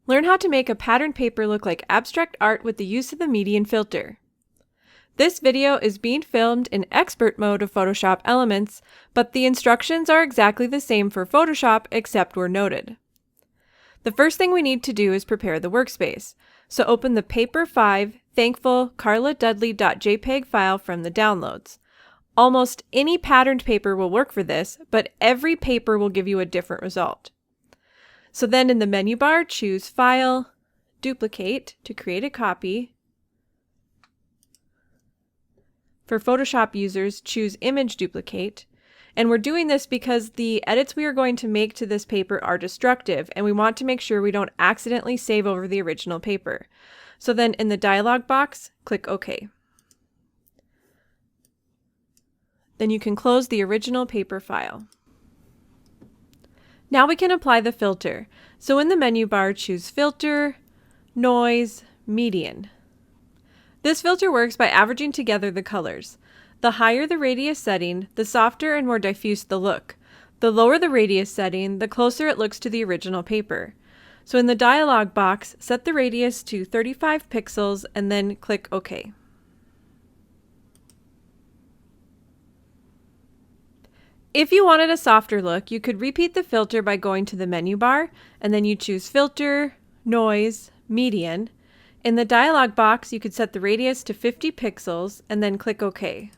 Learn how to make a patterned paper look like abstract art with the use of the median filter. This video is being filmed in expert mode of Photoshop Elements, but the instructions are exactly the same for Photoshop except where noted. The first thing we need to do is prepare the workspace. So open the Paper 5 Thankful carladudley.jpg file from the downloads. Almost any patterned paper will work for this, but every paper will give you a different result. So then in the menu bar, choose File, Duplicate to create a copy. For Photoshop users, choose Image Duplicate. And we're doing this because the edits we are going to make to this paper are destructive, and we want to make sure we don't accidentally save over the original paper. So then in the dialog box, click OK. Then you can close the original paper file. Now we can apply the filter. So in the menu bar, choose Filter, Noise, Median. This filter works by averaging together the colors. The higher the radius setting, the softer and more diffuse the look. The lower the radius setting, the closer it looks to the original paper. So in the dialog box, set the radius to 35 pixels and then click OK. If you wanted a softer look, you could repeat the filter by going to the menu bar, and then you choose Filter, Noise, Median. In the dialog box, you could set the radius to 50 pixels and then click OK.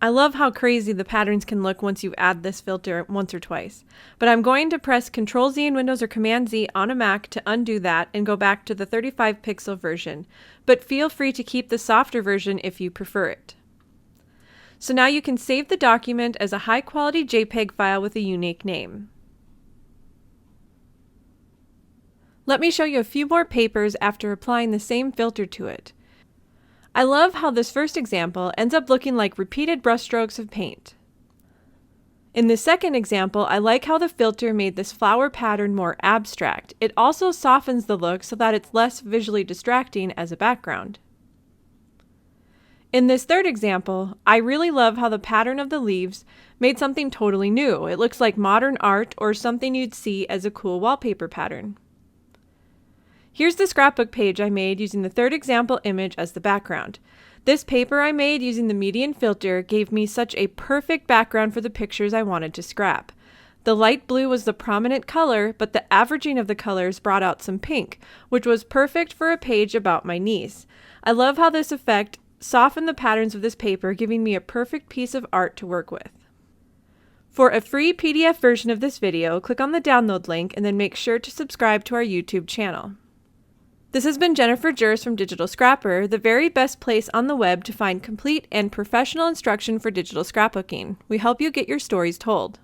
I love how crazy the patterns can look once you add this filter once or twice, but I'm going to press Ctrl-Z in Windows or Command-Z on a Mac to undo that and go back to the 35 pixel version, but feel free to keep the softer version if you prefer it. So now you can save the document as a high-quality JPEG file with a unique name. Let me show you a few more papers after applying the same filter to it. I love how this first example ends up looking like repeated brushstrokes of paint. In the second example, I like how the filter made this flower pattern more abstract. It also softens the look so that it's less visually distracting as a background. In this third example, I really love how the pattern of the leaves made something totally new. It looks like modern art or something you'd see as a cool wallpaper pattern. Here's the scrapbook page I made using the third example image as the background. This paper I made using the median filter gave me such a perfect background for the pictures I wanted to scrap. The light blue was the prominent color, but the averaging of the colors brought out some pink, which was perfect for a page about my niece. I love how this effect softened the patterns of this paper, giving me a perfect piece of art to work with. For a free PDF version of this video, click on the download link and then make sure to subscribe to our YouTube channel. This has been Jennifer Jers from Digital Scrapper, the very best place on the web to find complete and professional instruction for digital scrapbooking. We help you get your stories told.